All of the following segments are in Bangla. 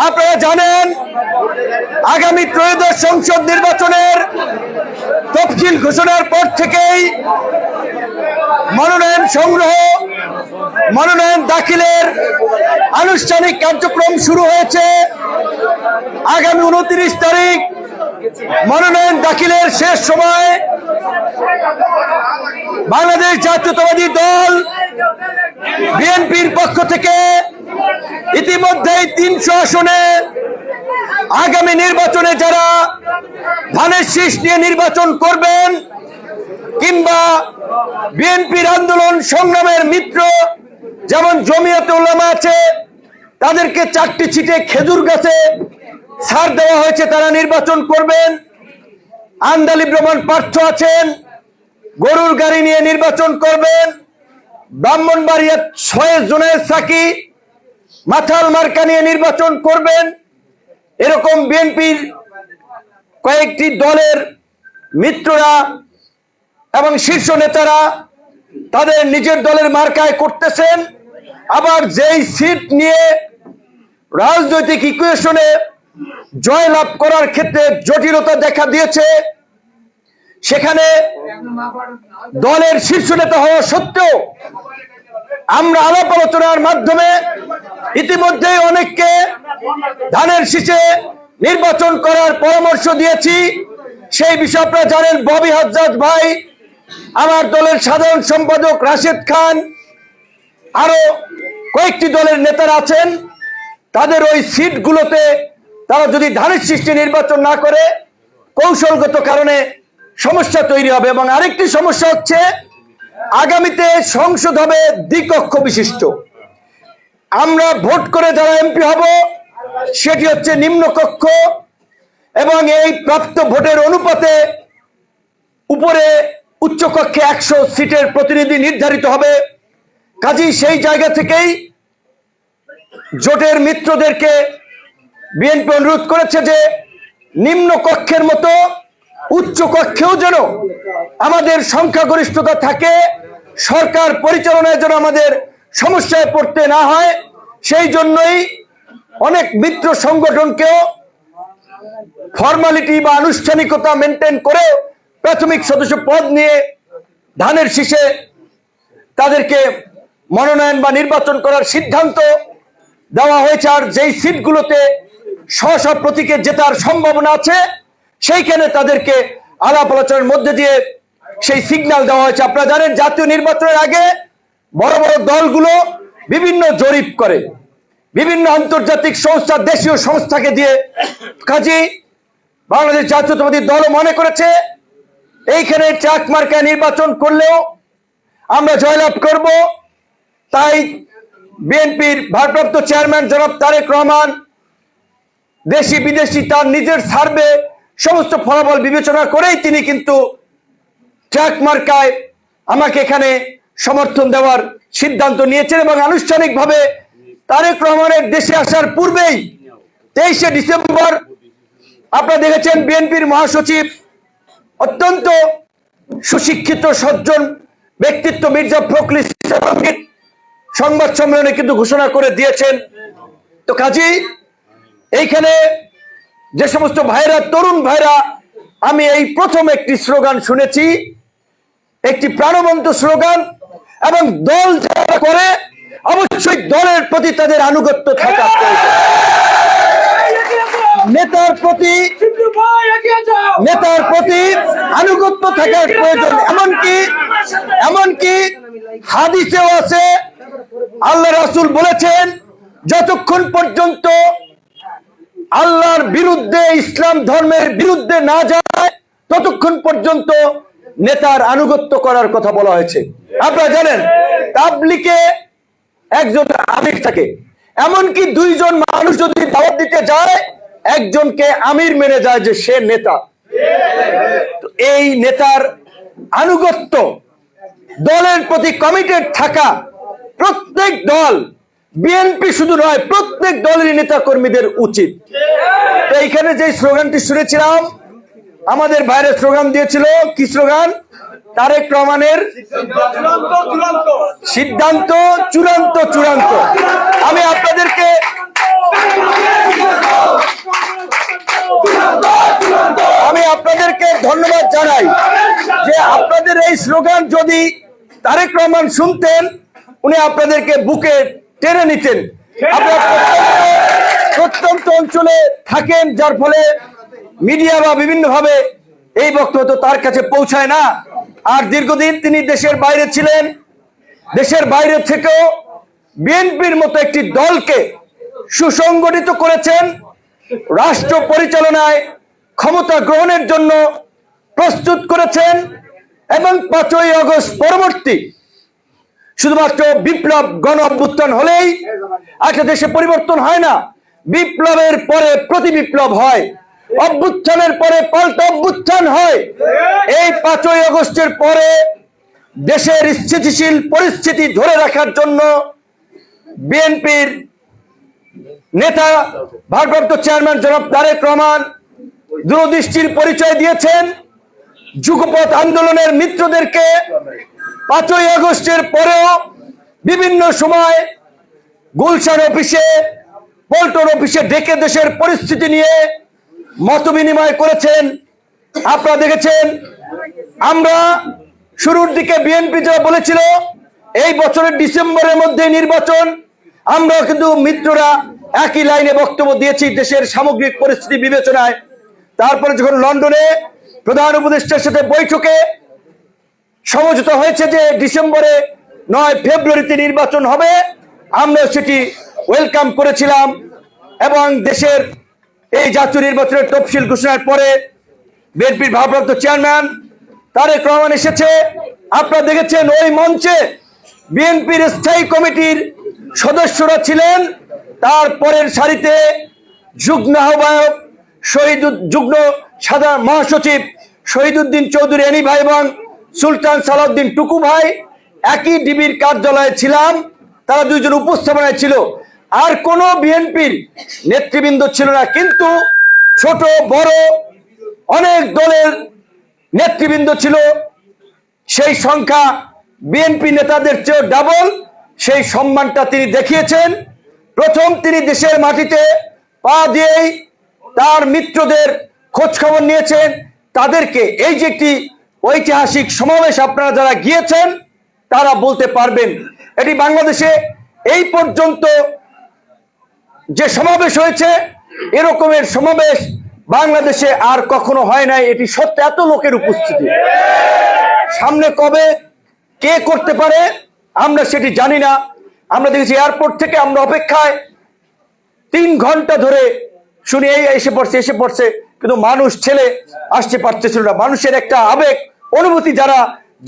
আপনারা জানেন আগামী ত্রয়োদশ সংসদ নির্বাচনের তফসিল ঘোষণার পর থেকেই মনোনয়ন সংগ্রহ, মনোনয়ন দাখিলের আনুষ্ঠানিক কার্যক্রম শুরু হয়েছে। আগামী 29 তারিখ মনোনয়ন দাখিলের শেষ সময় বাংলাদেশ জাতীয়তাবাদী দল বিএনপির পক্ষ থেকে ইতিমধ্যেই 300 আসনে আগামী নির্বাচনে যারা ধানের শীষ নিয়ে নির্বাচন করবেন কিংবা বিএনপির আন্দোলন সংগ্রামের মিত্র যেমন জমিয়তে উলামা আছে, তাদেরকে 4টি সিটে খেজুর গাছে ছাড় দেওয়া হয়েছে, তারা নির্বাচন করবেন। আন্দালিব রহমান পার্থ আছেন, গরুর গাড়ি নিয়ে নির্বাচন করবেন। ব্রাহ্মণবাড়িয়া 6 জুনায়েদ সাকি মাথাল মার্কা নিয়ে নির্বাচন করবেন। এরকম বিএনপির কয়েকটি দলের মিত্ররা এবং শীর্ষ নেতারা তাদের নিজের দলের মার্কায় করতেছেন। আবার যেই সিট নিয়ে রাজনৈতিক ইকুয়েশনে জয়লাভ করার ক্ষেত্রে জটিলতা দেখা দিয়েছে, সেখানে দলের শীর্ষ নেতা হওয়া সত্ত্বেও আমরা আলাপ আলোচনার মাধ্যমে ইতিমধ্যেই অনেককে ধানের শীষে নির্বাচন করার পরামর্শ দিয়েছি। সেই বিষয়ে আপনারা জানেন, ববি হাজ্জাজ ভাই, আমার দলের সাধারণ সম্পাদক রাশেদ খান, আরো কয়েকটি দলের নেতারা আছেন। তাদের ওই সিটগুলোতে তারা যদি ধানের শীষে নির্বাচন না করে কৌশলগত কারণে সমস্যা তৈরি হবে। এবং আরেকটি সমস্যা হচ্ছে, আগামীতে সংসদ হবে দ্বিকক্ষ বিশিষ্ট। আমরা ভোট করে যারা এমপি হব সেটি হচ্ছে নিম্নকক্ষ, এবং এই প্রাপ্ত ভোটের অনুপাতে উপরে উচ্চকক্ষে 100 সিটের প্রতিনিধি নির্ধারিত হবে। কাজেই সেই জায়গা থেকেই জোটের মিত্রদেরকে বিএনপি অনুরোধ করেছে যে নিম্ন কক্ষের মতো উচ্চ কক্ষেও যেন আমাদের সংখ্যাগরিষ্ঠতা থাকে, সরকার পরিচালনায় যেন আমাদের সমস্যায় পড়তে না হয়। সেই জন্যই অনেক মিত্র সংগঠনকেও ফর্মালিটি বা আনুষ্ঠানিকতা মেনটেন করে প্রাথমিক সদস্য পদ নিয়ে ধানের শীষে তাদেরকে মনোনয়ন বা নির্বাচন করার সিদ্ধান্ত দেওয়া হয়েছে। আর যেই সিটগুলোতে স্ব প্রতীকে জেতার সম্ভাবনা আছে সেইখানে তাদেরকে আলাপ আলোচনার মধ্যে দিয়ে সেই সিগন্যাল দেওয়া হয়েছে। আপনারা জানেন, জাতীয় নির্বাচনের আগে বড় বড় দলগুলো বিভিন্ন জরিপ করে, বিভিন্ন আন্তর্জাতিক সংস্থা দেশীয় সংস্থাকে দিয়ে। কাজী বাংলাদেশ জাতীয়তাবাদী দল মনে করেছে এইখানে ট্রাক মার্কায় নির্বাচন করলেও আমরা জয়লাভ করব। তাই বিএনপির ভারপ্রাপ্ত চেয়ারম্যান জনাব তারেক রহমান দেশি বিদেশি তার নিজের সার্ভে সমস্ত ফলাফল বিবেচনা করেই তিনি কিন্তু ট্রাক মার্কায় আমাকে এখানে সমর্থন দেওয়ার সিদ্ধান্ত নিয়েছেন। এবং আনুষ্ঠানিকভাবে তারেক রহমানের দেশে আসার পূর্বেই 23শে ডিসেম্বর আপনারা দেখেছেন বিএনপির মহাসচিব অত্যন্ত সুশিক্ষিত সজ্জন ব্যক্তিত্ব মির্জা ফখরুল ইসলাম সংবাদ সম্মেলনে কিন্তু ঘোষণা করে দিয়েছেন। তো কাজী এইখানে যে সমস্ত ভাইরা, তরুণ ভাইরা, আমি এই প্রথম একটি স্লোগান শুনেছি, একটি প্রাণবন্ত স্লোগান, এবং দল যারা করে অবশ্যই দলের প্রতি তাদের আনুগত্য থাকা প্রয়োজন, নেতার প্রতি আনুগত্য থাকার প্রয়োজন। এমনকি হাদিসেও আছে, আল্লাহ রাসূল বলেছেন যতক্ষণ পর্যন্ত আল্লাহর বিরুদ্ধে, ইসলাম ধর্মের বিরুদ্ধে না যায় ততক্ষণ পর্যন্ত নেতার আনুগত্য করার কথা বলা হয়েছে। আপনারা জানেন, তাবলিগে একজন আমির থাকে, এমনকি 2 জন মানুষ যদি দাওয়াত দিতে যায় একজনকে আমির মেনে যায় যে সে নেতা। এই নেতার আনুগত্য, দলের প্রতি কমিটেড থাকা প্রত্যেক দল, বিএনপি শুধু নয়, প্রত্যেক দলের নেতা কর্মীদের উচিত। তো এইখানে যে স্লোগানটি শুনেছিলাম, আমাদের বাইরে স্লোগান দিয়েছিল, কি স্লোগান? তারেক রহমানের সিদ্ধান্ত চূড়ান্ত। আমি আপনাদেরকে জানাই যে আপনাদের এই স্লোগান যদি তারেক রহমান শুনতেন, উনি আপনাদেরকে বুকে টেনে নিতেন। আপনারা প্রত্যন্ত অঞ্চলে থাকেন, যার ফলে মিডিয়া বা বিভিন্ন ভাবে এই বক্তব্য তার কাছে পৌঁছায় না। আর দীর্ঘদিন তিনি দেশের বাইরে ছিলেন। দেশের বাইরে থেকেও বিএনপির মতো একটি দলকে সুসংগঠিত করেছেন, রাষ্ট্র পরিচালনায় ক্ষমতা গ্রহণের জন্য প্রস্তুত করেছেন। এবং 5ই আগস্ট পরবর্তী শুধুমাত্র বিপ্লব গণ অভ্যুত্থান হলেই একটা দেশে পরিবর্তন হয় না, বিপ্লবের পরে প্রতি বিপ্লব হয়, অভ্যুত্থানের পরে পাল্টা অভ্যুত্থান হয়। এই 5ই আগস্টের পরে দেশের স্থিতিশীল পরিস্থিতি ধরে রাখার জন্য বিএনপির নেতা ভারপ্রাপ্ত চেয়ারম্যান জনাব তারেক রহমান দূরদৃষ্টির পরিচয় দিয়েছেন। যুগপৎ আন্দোলনের মিত্রদেরকে 5ই আগস্টের পরেও বিভিন্ন সময় গুলশান অফিসে, পল্টন অফিসে ডেকে দেশের পরিস্থিতি নিয়ে মত বিনিময় করেছেন। আপনারা দেখেছেন, আমরা শুরুর দিকে বিএনপি যা বলেছিল এই বছরের ডিসেম্বরের মধ্যে নির্বাচন, আমরা কিন্তু মিত্ররা একই লাইনে বক্তব্য দিয়েছি দেশের সামগ্রিক পরিস্থিতি বিবেচনায়। তারপরে যখন লন্ডনে প্রধান উপদেষ্টার সাথে বৈঠকে সমঝোতা হয়েছে যে ডিসেম্বরে 9 ফেব্রুয়ারিতে নির্বাচন হবে, আমরা সেটি ওয়েলকাম করেছিলাম। এবং দেশের এই জাতীয় নির্বাচনের তফসিল ঘোষণার পরে বিএনপির ভারপ্রাপ্ত চেয়ারম্যান তারেক রহমান এসেছে। আপনারা দেখেছেন ওই মঞ্চে বিএনপির স্থায়ী কমিটির সদস্যরা ছিলেন। তারপরের সারিতে যুগ্ম আহ্বায়ক যুগ্ম সাধারণ মহাসচিব শহীদুদ্দিন চৌধুরী এনি ভাই এবং সুলতান সালাউদ্দিন টুকু ভাই একই ডিবির কার্যালয়ে ছিলাম। তারা দুইজন উপস্থাপনায় ছিল, আর কোন বিএনপির নেতৃবৃন্দ ছিল না। কিন্তু ছোট বড় অনেক দলের নেতৃবৃন্দ ছিল, সেই সংখ্যা বিএনপি নেতাদের চেয়ে ডাবল। সেই সম্মানটা তিনি দেখিয়েছেন। প্রথম তিনি দেশের মাটিতে পা দিয়েই তার মিত্রদের খোঁজ খবর নিয়েছেন, তাদেরকে এই যে একটি ঐতিহাসিক সমাবেশ আপনারা যারা গিয়েছেন তারা বলতে পারবেন এটি বাংলাদেশে এই পর্যন্ত যে সমাবেশ হয়েছে এরকমের সমাবেশ বাংলাদেশে আর কখনো হয় নাই। এটি সত্য, এত লোকের উপস্থিতি সামনে কবে কে করতে পারে আমরা সেটি জানি না। আমরা দেখেছি এয়ারপোর্ট থেকে আমরা অপেক্ষায় 3 ঘন্টা ধরে শুনি এই এসে পড়ছে, কিন্তু মানুষ ছেলে আসতে পারতেছিল না। মানুষের একটা আবেগ অনুভূতি যারা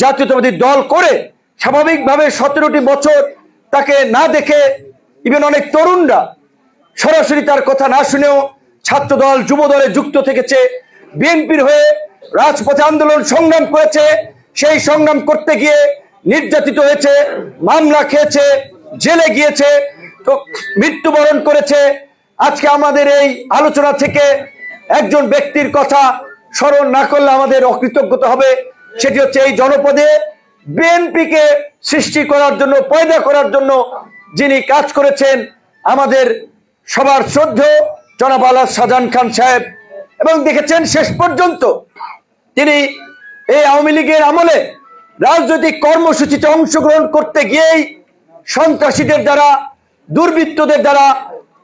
জাতীয়তাবাদী দল করে স্বাভাবিকভাবে 17টি বছর তাকে না দেখে, ইভেন অনেক তরুণরা সরাসরি তার কথা না শুনেও ছাত্র দল যুব দলে যুক্ত থেকেছে, বিএনপির হয়ে রাজপথে আন্দোলন সংগ্রাম করেছে। সেই সংগ্রাম করতে গিয়ে নির্যাতিত হয়েছে, মামলা খেয়েছে, জেলে গিয়েছে, তো মৃত্যুবরণ করেছে। আজকে আমাদের এই আলোচনা থেকে একজন ব্যক্তির কথা স্মরণ না করলে আমাদের অকৃতজ্ঞতা হবে। সেটি হচ্ছে এই জনপদে বিএনপিকে সৃষ্টি করার জন্য, পয়দা করার জন্য যিনি কাজ করেছেন, আমাদের সবার শ্রদ্ধেয় জনাব আলহাজ শাহজাহান খান সাহেব। এবং দেখেছেন শেষ পর্যন্ত তিনি এই আওয়ামী লীগের আমলে রাজনৈতিক কর্মসূচিতে অংশগ্রহণ করতে গিয়েই সন্ত্রাসীদের দ্বারা, দুর্বৃত্তদের দ্বারা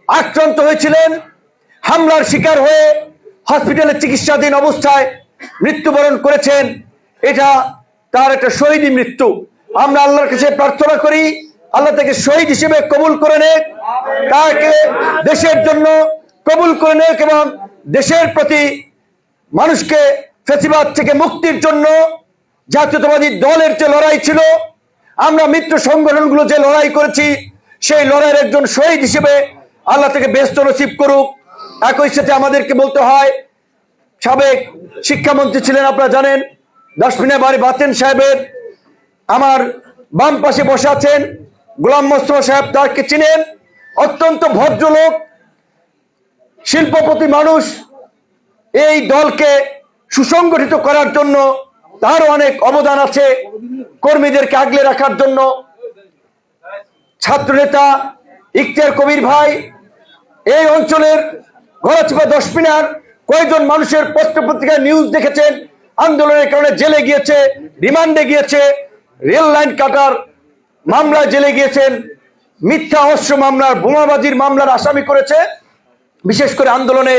আক্রান্ত হয়েছিলেন, হামলার শিকার হয়ে হসপিটালে চিকিৎসাধীন অবস্থায় মৃত্যুবরণ করেছেন। এটা তার একটা শহীদ মৃত্যু। আমরা আল্লাহর কাছে প্রার্থনা করি আল্লাহ তাকে শহীদ হিসেবে কবুল করে নেক, তাকে দেশের জন্য কবুল করে নেক এবং দেশের প্রতি মানুষকে ফ্যাসিবাদ থেকে মুক্তির জন্য জাতীয়তাবাদী দলের যে লড়াই ছিল, আমরা মিত্র সংগঠনগুলো যে লড়াই করেছি, সেই লড়াইয়ের একজন শহীদ হিসেবে আল্লাহ থেকে বেহেশত নসিব করুক। একই সাথে আমাদেরকে বলতে হয়, সাবেক শিক্ষামন্ত্রী ছিলেন আপনারা জানেন, দশমিনা বাড়ি বাতেন সাহেবের আমার বাম পাশে বসে আছেন গোলাম মোস্তফা সাহেব, তাকে চিনেন, অত্যন্ত ভদ্রলোক, শিল্পপতি মানুষ। এই দলকে সুসংগঠিত করার জন্য তারও অনেক অবদান আছে, কর্মীদেরকে আগলে রাখার জন্য। ছাত্রনেতা ইখতিয়ার কবির ভাই এই অঞ্চলের গড়াচিপা দশমিনার কয়েকজন মানুষের পত্র পত্রিকায় নিউজ দেখেছেন, আন্দোলনের কারণে জেলে গিয়েছে, রিমান্ডে গিয়েছে, রেল লাইন কাটার মামলায় জেলে গিয়েছেন, মিথ্যা অস্ত্র মামলার, বোমাবাজির মামলার আসামি করেছে। বিশেষ করে আন্দোলনে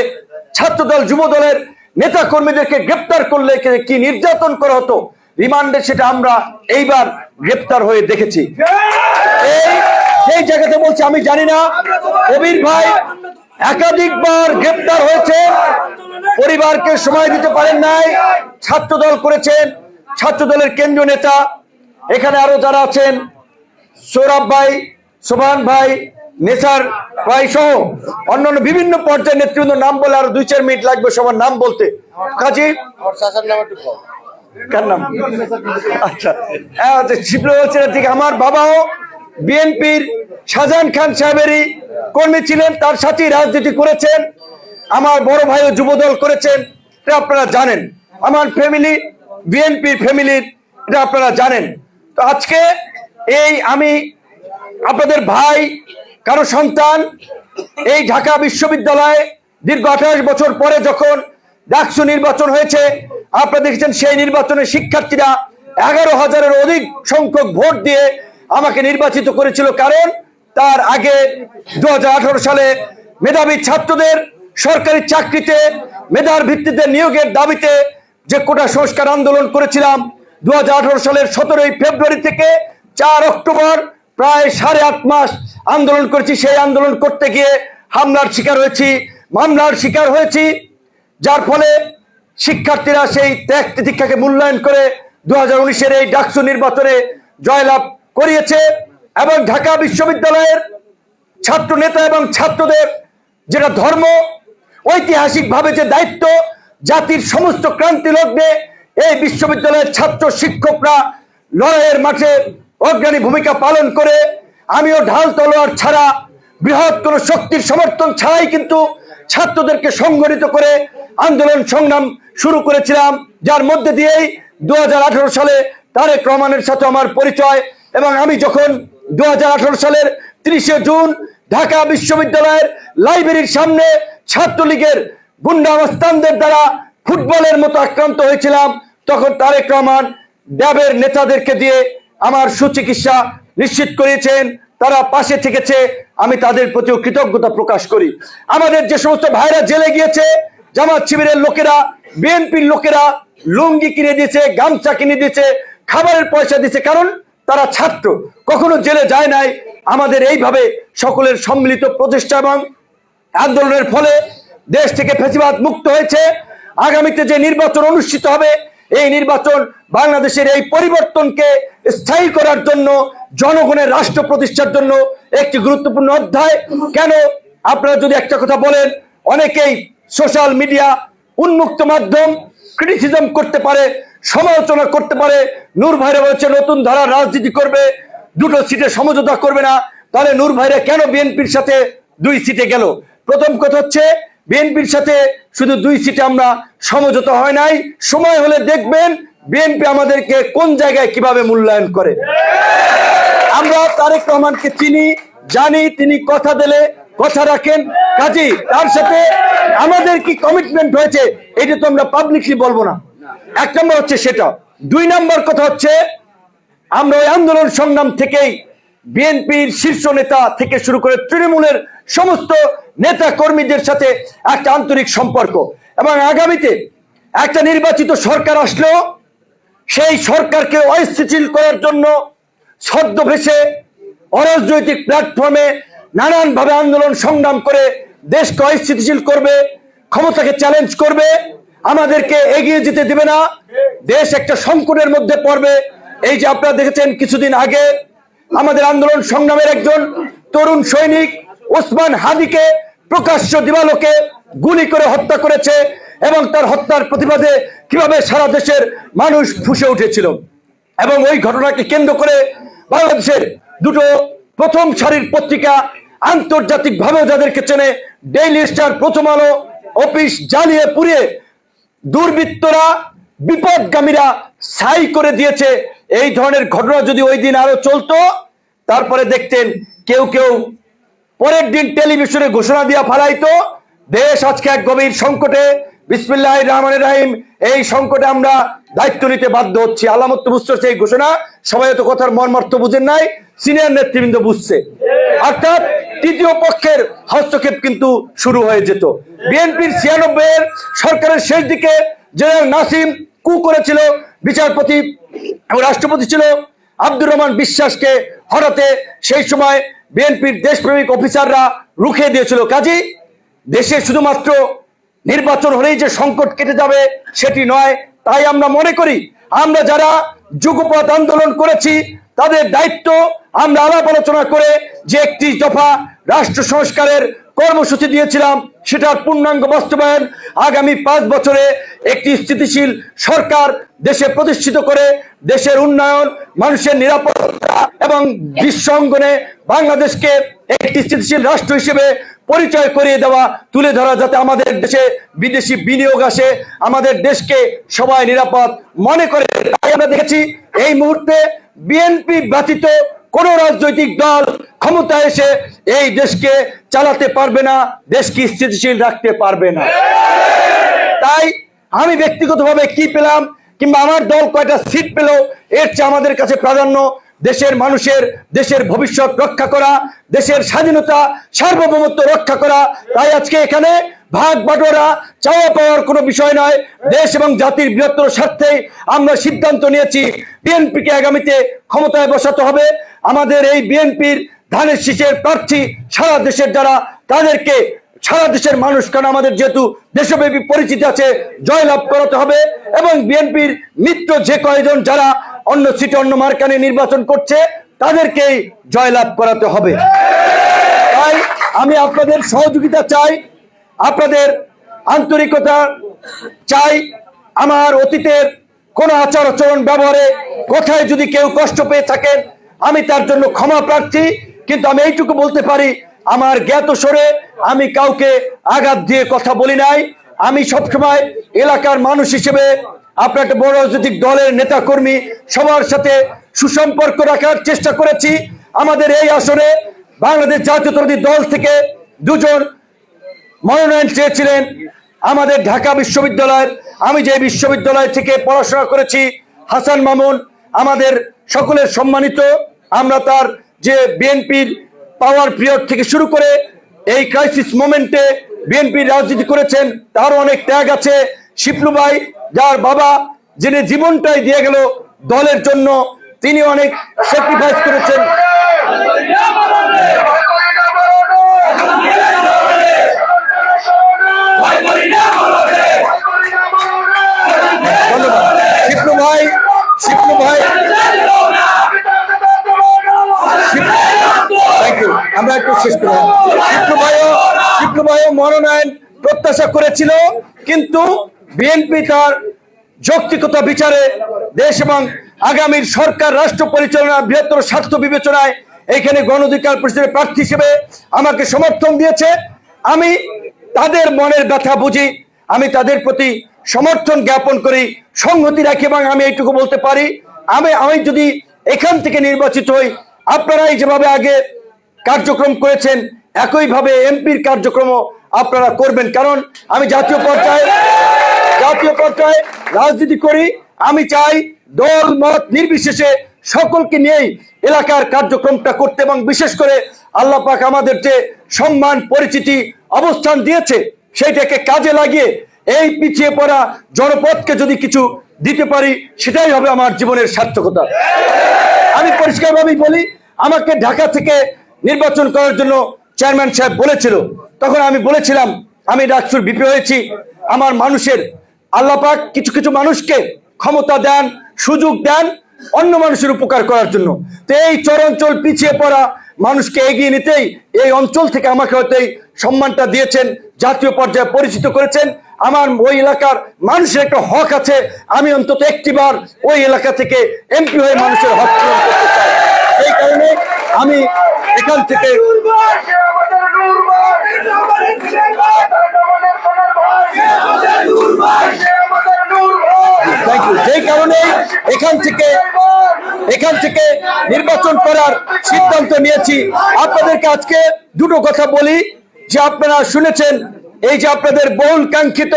ছাত্রদল যুব দলের নেতা কর্মীদেরকে গ্রেপ্তার করলে কি নির্যাতন করা হতো রিমান্ডে, সেটা আমরা এইবার গ্রেপ্তার হয়ে দেখেছি। এই জায়গাতে বলছি, আমি জানি না কবির ভাই একাধিকবার গ্রেপ্তার হয়েছে, পরিবারকে সময় দিতে পারেন নাই, ছাত্রদল করেছেন, ছাত্রদলের কেন্দ্রীয় নেতা, এখানে আরো যারা আছেন, সৌরভ ভাই, সোভান ভাই, নেসার ভাই সহ অন্যান্য বিভিন্ন পর্যায়ের নেতৃবৃন্দ নাম বলে আরো 2-4 মিনিট লাগবে সবার নাম বলতে। কাজী কার নাম? আচ্ছা, ঠিক। আমার বাবাও বিএনপির শাহজাহান খান সাহেবেরই কর্মী ছিলেন, তার সাথেই রাজনীতি করেছেন। আমার বড় ভাইও যুবদল করেছেন, এটা আপনারা জানেন। আমার ফ্যামিলি বিএনপির ফ্যামিলির, এটা আপনারা জানেন। তো আজকে এই আমি আপনাদের ভাই, কারো সন্তান, এই ঢাকা বিশ্ববিদ্যালয়ে দীর্ঘ 28 বছর পরে যখন ডাকসু নির্বাচন হয়েছে, আপনারা দেখেছেন সেই নির্বাচনে শিক্ষার্থীরা 11,000-এর অধিক সংখ্যক ভোট দিয়ে আমাকে নির্বাচিত করেছিল। কারণ তার আগে 2018 সালে মেধাবী ছাত্রদের সরকারি চাকরিতে মেধার ভিত্তিতে নিয়োগের দাবিতে যে কোটা সংস্কার আন্দোলন করেছিলাম, 2018 সালের 17 ফেব্রুয়ারি থেকে 4 অক্টোবর প্রায় 8.5 মাস আন্দোলন করেছি। সেই আন্দোলন করতে গিয়ে হামলার শিকার হয়েছি, মামলার শিকার হয়েছি, যার ফলে শিক্ষার্থীরা সেই ত্যাগ তিতিক্ষাকে মূল্যায়ন করে 2019-এর এই ডাকসু নির্বাচনে জয়লাভ করিয়েছে। এবং ঢাকা বিশ্ববিদ্যালয়ের ছাত্র নেতা এবং ছাত্রদের যেটা ধর্ম, ঐতিহাসিকভাবে যে দায়িত্ব, জাতির সমস্ত ক্রান্তি লগ্নে এই বিশ্ববিদ্যালয়ের ছাত্র শিক্ষকরা লড়াইয়ের মাঠে অগ্রণী ভূমিকা পালন করে, আমিও ঢাল তলোয়ার ছাড়া, বৃহৎ কোন শক্তির সমর্থন ছাড়াই কিন্তু ছাত্রদেরকে সংগঠিত করে আন্দোলন সংগ্রাম শুরু করেছিলাম, যার মধ্যে দিয়েই 2018 সালে তারেক রহমানের সাথে আমার পরিচয়। এবং আমি যখন 2018 সালের 30শে জুন ঢাকা বিশ্ববিদ্যালয়ের লাইব্রেরির সামনে ছাত্রলীগের গুন্ডা মাস্তানদের দ্বারা ফুটবলের মতো আক্রান্ত হয়েছিলাম, তখন তারেক রহমান ড্যাবের নেতাদেরকে দিয়ে আমার সুচিকিৎসা নিশ্চিত করেছেন, তারা পাশে থেকেছে, আমি তাদের প্রতিও কৃতজ্ঞতা প্রকাশ করি। আমাদের যে সমস্ত ভাইরা জেলে গিয়েছে, জামাত শিবিরের লোকেরা, বিএনপির লোকেরা লুঙ্গি কিনে দিয়েছে, গামছা কিনে দিয়েছে, খাবারের পয়সা দিয়েছে, কারণ তারা ছাত্র, কখনো জেলে যায় নাই। আমাদের এইভাবে সকলের সম্মিলিত প্রচেষ্টা এবং আন্দোলনের ফলে দেশ থেকে ফ্যাসিবাদ মুক্ত হয়েছে। আগামীতে যে নির্বাচন অনুষ্ঠিত হবে, এই নির্বাচন বাংলাদেশের এই পরিবর্তনকে স্থায়ী করার জন্য, জনগণের রাষ্ট্র প্রতিষ্ঠার জন্য একটি গুরুত্বপূর্ণ অধ্যায়। কেন আপনারা যদি একটা কথা বলেন, অনেকেই সোশ্যাল মিডিয়া উন্মুক্ত মাধ্যম ক্রিটিসিজম করতে পারে, সমালোচনা করতে পারে। নূর ভাইরা বলছে নতুন ধারা রাজনীতি করবে, 2টো সিটে সমঝোতা করবে না। তাহলে নূর ভাইরা কেন বিএনপির সাথে 2 সিটে গেল? প্রথম কথা হচ্ছে, বিএনপির সাথে শুধু 2 সিটে আমরা সমঝোতা হয় নাই, সময় হলে দেখবেন বিএনপি আমাদেরকে কোন জায়গায় কিভাবে মূল্যায়ন করে। আমরা তারেক রহমানকে চিনি, জানি, তিনি কথা দিলে কথা রাখেন। কাজী তার সাথে আমাদের কি কমিটমেন্ট হয়েছে, এটা তো আমরা পাবলিকলি বলবো না। 1 নম্বর হচ্ছে সেটা। 2 নম্বর কথা হচ্ছে, আমরা ওই আন্দোলন সংগ্রাম থেকেই বিএনপির শীর্ষ নেতা থেকে শুরু করে তৃণমূলের সমস্ত নেতা কর্মীদের সাথে একটা আন্তরিক সম্পর্ক, এবং আগামীতে একটা নির্বাচিত সরকার আসলেও সেই সরকারকে অস্থিতিশীল করার জন্য ছদ্মবেশে অরাজনৈতিক প্ল্যাটফর্মে নানানভাবে আন্দোলন সংগ্রাম করে দেশকে অস্থিতিশীল করবে, ক্ষমতাকে চ্যালেঞ্জ করবে, আমাদেরকে এগিয়ে যেতে দেবে না। দেশ একটা সংকটের মধ্যে পড়বে। এই যে আপনারা দেখেছেন কিছুদিন আগে আমাদের আন্দোলন সংগ্রামের একজন তরুণ সৈনিক ওসমান হাদিকে প্রকাশ্য দিবালোকে গুলি করে হত্যা করেছে, এবং তার হত্যার প্রতিবাদে কিভাবে সারা দেশের মানুষ ফুঁসে উঠেছিল। এবং ওই ঘটনাকে কেন্দ্র করে বাংলাদেশের 2টো প্রথম সারির পত্রিকা, আন্তর্জাতিকভাবেও যাদেরকে চেনে, ডেইলি স্টার, প্রথম আলো অফিস জ্বালিয়ে পুড়িয়ে দুর্বৃত্তরা, বিপদগামীরা ছাই করে দিয়েছে। এই ধরনের ঘটনা যদি ওই দিন আরো চলতো, তারপরে দেখতেন কেউ কেউ পরের দিন টেলিভিশনে ঘোষণা দিয়া ফেলাইতো দেশ আজকে এক গভীর সংকটে, বিসমিল্লাহির রহমানির রহিম, এই সংকটে আমরা দায়িত্ব নিতে বাধ্য হচ্ছি। আলামত বুঝতে এই ঘোষণা, সবাই তো কথার মর্মার্থ বুঝেন নাই, সিনিয়র নেতৃবৃন্দ বুঝছে। অর্থাৎ তৃতীয় পক্ষের হস্তক্ষেপ কিন্তু শুরু হয়ে যেত। বিএনপির 96 এর সরকারের শেষ দিকে জেনারেল নাসিম কু করেছিল, বিচারপতি এবং রাষ্ট্রপতি ছিল আব্দুর রহমান বিশ্বাসকে হঠাতে সেই সময় বিএনপির দেশপ্রেমিক অফিসাররা রুখে দিয়েছিল। কাজী দেশে শুধুমাত্র নির্বাচন হলেই যে সংকট কেটে যাবে সেটি নয়। তাই আমরা মনে করি আমরা যারা যুগপৎ আন্দোলন করেছি তাদের দায়িত্ব আমরা আলাপ আলোচনা করে যে 31 দফা রাষ্ট্র সংস্কারের কর্মসূচি দিয়েছিলাম সেটার পূর্ণাঙ্গ বাস্তবায়ন, আগামী 5 বছরে একটি স্থিতিশীল সরকার দেশে প্রতিষ্ঠিত করে দেশের উন্নয়ন, মানুষের নিরাপত্তা এবং বিশ্ব অঙ্গনে বাংলাদেশকে একটি স্থিতিশীল রাষ্ট্র হিসেবে পরিচয় করিয়ে দেওয়া, তুলে ধরা, যাতে আমাদের দেশে বিদেশি বিনিয়োগ আসে, আমাদের দেশকে সবাই নিরাপদ মনে করে। তাই আমরা দেখেছি এই মুহূর্তে বিএনপি ব্যতীত কোন রাজনৈতিক দল ক্ষমতায় এসে এই দেশকে চালাতে পারবে না, দেশকে স্থিতিশীল রাখতে পারবে না। তাই আমি ব্যক্তিগতভাবে কি পেলাম কিংবা আমার দল কয়টা সিট পেল এর চেয়ে আমাদের কাছে প্রাধান্য দেশের মানুষের, দেশের ভবিষ্যৎ রক্ষা করা, দেশের স্বাধীনতা সার্বভৌমত্ব রক্ষা করা। তাই আজকে এখানে ভাগ বাটোয়ারা চাওয়া পাওয়ার কোনো বিষয় নয়, দেশ এবং জাতির বৃহত্তর স্বার্থে আমরা সিদ্ধান্ত নিয়েছি বিএনপিকে আগামীতে ক্ষমতায় বসাতে হবে। আমাদের এই বিএনপির ধানের শীষের প্রার্থী সারা দেশের যারা, তাদেরকে সারা দেশের মানুষ, কারণ আমাদের যেহেতু দেশব্যাপী পরিচিতি আছে, জয়লাভ করাতে হবে। এবং বিএনপির মিত্র যে কয়েকজন যারা অন্য সিটে অন্য মার্কানে নির্বাচন করছে তাদেরকেই জয়লাভ করাতে হবে। তাই আমি আপনাদের সহযোগিতা চাই, আপনাদের আন্তরিকতা চাই। আমার অতীতের কোন আচার আচরণ ব্যবহারে কোথায় যদি কেউ কষ্ট পেয়ে থাকেন আমি তার জন্য ক্ষমা প্রার্থী। কিন্তু আমি এইটুকু বলতে পারি, আমার জ্ঞাত সরে আমি কাউকে আঘাত দিয়ে কথা বলি নাই। আমি সবসময় এলাকার মানুষ হিসেবে আপনার একটা বড় রাজনৈতিক দলের নেতা কর্মী সবার সাথে সুসম্পর্ক রাখার চেষ্টা করেছি। আমাদের এই আসনে বাংলাদেশ জাতীয়তাবাদী দল থেকে 2 জন মনোনয়ন চেয়েছিলেন। আমাদের ঢাকা বিশ্ববিদ্যালয়ের, আমি যে বিশ্ববিদ্যালয় থেকে পড়াশোনা করেছি, হাসান মামুন আমাদের সকলের সম্মানিত। আমরা তার যে বিএনপির পাওয়ার পিরিয়ড থেকে শুরু করে এই ক্রাইসিস মোমেন্টে বিএনপির রাজনীতি করেছেন, তারও অনেক ত্যাগ আছে। শিপলু ভাই, যার বাবা যিনি জীবনটাই দিয়ে গেল দলের জন্য, তিনি অনেক স্যাক্রিফাইস করেছেন। আমরা একটু শেষ করব। শিপলু ভাইও মনোনয়ন প্রত্যাশা করেছিল, কিন্তু বিএনপি তার যৌক্তিকতা বিচারে দেশ এবং আগামীর সরকার রাষ্ট্র পরিচালনার বৃহত্তর স্বার্থ বিবেচনায় এখানে গণ অধিকার পরিষদের প্রার্থী হিসেবে আমাকে সমর্থন দিয়েছে। আমি তাদের মনের ব্যথা বুঝি, আমি তাদের প্রতি সমর্থন জ্ঞাপন করি, সংহতি রাখি। এবং আমি এইটুকু বলতে পারি, আমি যদি এখান থেকে নির্বাচিত হই, আপনারাই যেভাবে আগে কার্যক্রম করেছেন একইভাবে এমপির কার্যক্রমও আপনারা করবেন। কারণ আমি জাতীয় পর্যায়ে রাজনীতি করি। আমি চাই দল মত নির্বিশেষে সকলকে নিয়েই এলাকার কার্যক্রমটা করতে, এবং বিশেষ করে আল্লাহ পাক আমাদের যে সম্মান, পরিচিতি, অবস্থান দিয়েছে সেইটাকে কাজে লাগিয়ে এই পিছিয়ে পড়া জনপদকে যদি কিছু দিতে পারি সেটাই হবে আমার জীবনের সার্থকতা। আমি পরিষ্কারভাবেই বলি, আমাকে ঢাকা থেকে নির্বাচন করার জন্য চেয়ারম্যান সাহেব বলেছিল, তখন আমি বলেছিলাম আমি ডাকসুর ভিপি হয়েছি, আমার মানুষের আল্লাহ পাক কিছু কিছু মানুষকে ক্ষমতা দেন, সুযোগ দেন অন্য মানুষের উপকার করার জন্য। তো এই চরাঞ্চল পিছিয়ে পড়া মানুষকে এগিয়ে নিতেই এই অঞ্চল থেকে আমাকে হয়তো এই সম্মানটা দিয়েছেন, জাতীয় পর্যায়ে পরিচিত করেছেন। আমার ওই এলাকার মানুষের একটা হক আছে, আমি অন্তত একটিবার ওই এলাকা থেকে এমপি হয়ে মানুষের হক পূরণ করতে চাই। এই কারণে আমি এখান থেকে যেই কারণে এখান থেকে নির্বাচন করার সিদ্ধান্ত নিয়েছি। আপনাদেরকে আজকে দুটো কথা বলি, যে আপনারা শুনেছেন এই যে আপনাদের বহুল কাঙ্ক্ষিত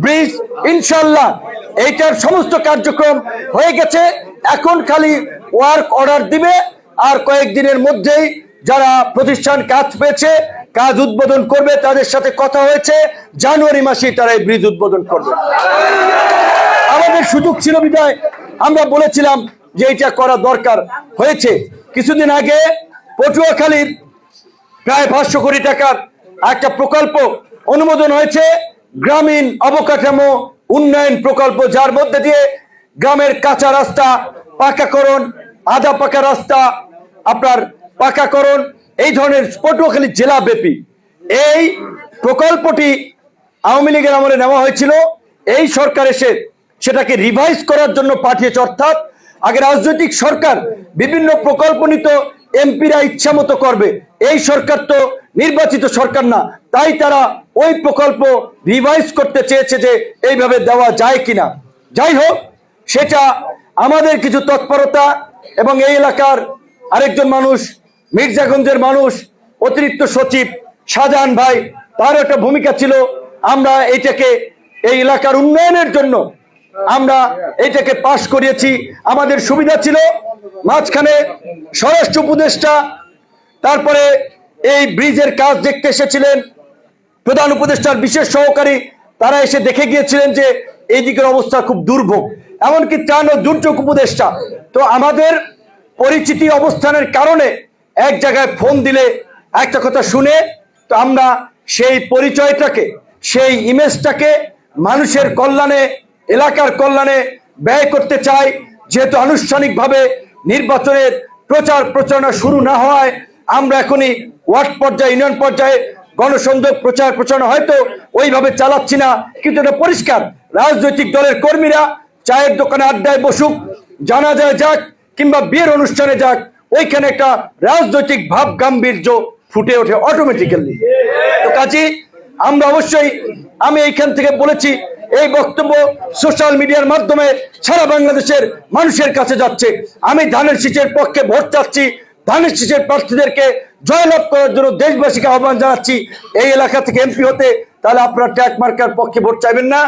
ব্রিজ ইনশাল্লাহ এইটার সমস্ত কার্যক্রম হয়ে গেছে। এখন খালি ওয়ার্ক অর্ডার দিবে, আর কয়েকদিনের মধ্যেই যারা প্রতিষ্ঠান কাজ পেয়েছে কাজ উদ্বোধন করবে, তাদের সাথে কথা হয়েছে জানুয়ারি মাসেই তারা এই ব্রিজ উদ্বোধন করবে। আমাদের সুযোগ ছিল বিধায় আমরা বলেছিলাম যে এটা করা দরকার হয়েছে। কিছুদিন আগে পটুয়াখালীর প্রায় 500 কোটি টাকার একটা প্রকল্প অনুমোদন হয়েছে, গ্রামীণ অবকাঠামো উন্নয়ন প্রকল্প, যার মধ্যে দিয়ে গ্রামের কাঁচা রাস্তা পাকাকরণ, আধা পাকা রাস্তা আপনার পাকাকরণ, এই ধরনের পটুয়াখালী জেলা ব্যাপী এই প্রকল্পটি আওয়ামী লীগের আমলে নেওয়া হয়েছিল। এই সরকার এসে সেটাকে রিভাইজ করার জন্য পাঠিয়েছে। অর্থাৎ আগে রাজনৈতিক সরকার বিভিন্ন প্রকল্প নিত, এমপিরা ইচ্ছা মতো করবে, এই সরকার তো নির্বাচিত সরকার না, তাই তারা ওই প্রকল্প রিভাইজ করতে চেয়েছে যে এইভাবে দেওয়া যায় কিনা। যাই হোক, সেটা আমাদের কিছু তৎপরতা এবং এই এলাকার আরেকজন মানুষ, মির্জাগঞ্জের মানুষ, অতিরিক্ত সচিব শাহজাহান ভাই, তার একটা ভূমিকা ছিল। আমরা এইটাকে এই এলাকার উন্নয়নের জন্য আমরা এইটাকে পাশ করিয়েছি। আমাদের সুবিধা ছিল মাঝখানে স্বরাষ্ট্র উপদেষ্টা, তারপরে এই ব্রিজের কাজ দেখতে এসেছিলেন প্রধান উপদেষ্টার বিশেষ সহকারী, তারা এসে দেখে গিয়েছিলেন যে এই দিকের অবস্থা খুব দুর্ভোগ, এমনকি ত্রাণ ও দুর্যোগ উপদেষ্টা। তো আমাদের পরিচিতি অবস্থানের কারণে এক জায়গায় ফোন দিলে একটা কথা শুনে, তো আমরা সেই পরিচয়টাকে, সেই ইমেজটাকে মানুষের কল্যাণে, এলাকার কল্যাণে ব্যয় করতে চাই। যেহেতু আনুষ্ঠানিকভাবে নির্বাচনের প্রচার প্রচারণা শুরু না হয়, আমরা এখনই ওয়ার্ড পর্যায়ে, ইউনিয়ন পর্যায়ে গণসংযোগ প্রচার প্রচারণা হয়তো ওইভাবে চালাচ্ছি না, কিন্তু এটা পরিষ্কার রাজনৈতিক দলের কর্মীরা চায়ের দোকানে আড্ডায় বসুক, জানাজায় যাক কিংবা বিয়ের অনুষ্ঠানে যাক, ওইখানে একটা রাজনৈতিক ভাব গাম্ভীর্য ফুটে ওঠে অটোমেটিক্যালি। তো কাজী আমরা অবশ্যই, আমি এইখান থেকে বলেছি, এই বক্তব্য সোশ্যাল মিডিয়ার মাধ্যমে সারা বাংলাদেশের মানুষের কাছে যাচ্ছে। আমি ধানের শীষের পক্ষে ভোট চাচ্ছি, ধানের শীষের প্রার্থীদেরকে জয়লাভ করার জন্য দেশবাসীকে আহ্বান জানাচ্ছি এই এলাকা থেকে এমপি হতে। তাহলে আপনারা ট্যাগ মার্কার পক্ষে ভোট চাইবেন না?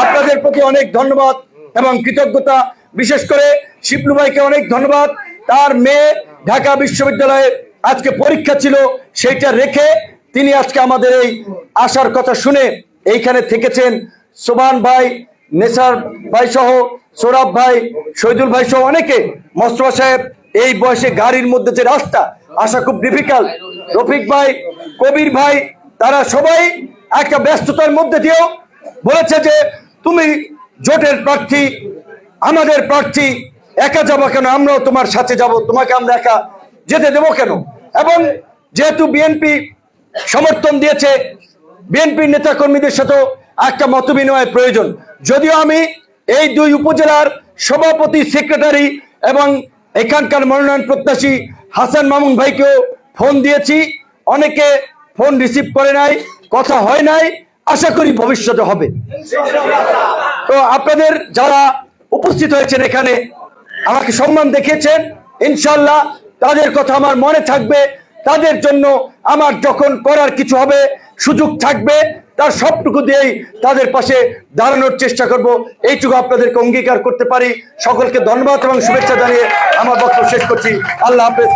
আপনাদের প্রতি অনেক ধন্যবাদ এবং কৃতজ্ঞতা, বিশেষ করে শিবলু ভাইকে অনেক ধন্যবাদ। তার মেয়ে ঢাকা বিশ্ববিদ্যালয়ে আজকে পরীক্ষা ছিল, সেইটা রেখে তিনি আজকে আমাদের এই আসার কথা শুনে এইখানে থেকেছেন। সোবান ভাই, নেসার ভাই সহ, সৌরভ ভাই, শহীদুল ভাই সহ অনেকে, মোস্তফা সাহেব, এই বয়সে গাড়ির মধ্যে যে রাস্তা আসা খুব ডিফিকাল্ট, রফিক ভাই, কবির ভাই, তারা সবাই একটা ব্যস্ততার মধ্যে দিয়েও বলেছে যে তুমি জোটের প্রার্থী, আমাদের প্রার্থী, একা যাবো কেন, আমরাও তোমার সাথে যাব, তোমাকে আমরা একা যেতে দেবো কেন। এবং যেহেতু বিএনপি সমর্থন দিয়েছে, বিএনপির নেতা কর্মীদের সাথেও একটা মত বিনিময়ের প্রয়োজন। যদিও আমি এই দুই উপজেলার সভাপতি, সেক্রেটারি এবং এখানকার মনোনয়ন প্রত্যাশী হাসান মামুন ভাইকেও ফোন দিয়েছি, অনেকে ফোন রিসিভ করে নাই, কথা হয় নাই, আশা করি ভবিষ্যতে হবে। তো আপনাদের যারা উপস্থিত হয়েছেন এখানে, আমাকে সম্মান দেখিয়েছেন, ইনশাল্লাহ তাদের কথা আমার মনে থাকবে। তাদের জন্য আমার যখন করার কিছু হবে, সুযোগ থাকবে, তার সবটুকু দিয়েই তাদের পাশে দাঁড়ানোর চেষ্টা করব, এইটুকু আপনাদেরকে অঙ্গীকার করতে পারি। সকলকে ধন্যবাদ এবং শুভেচ্ছা জানিয়ে আমার বক্তব্য শেষ করছি। আল্লাহ হাফেজ।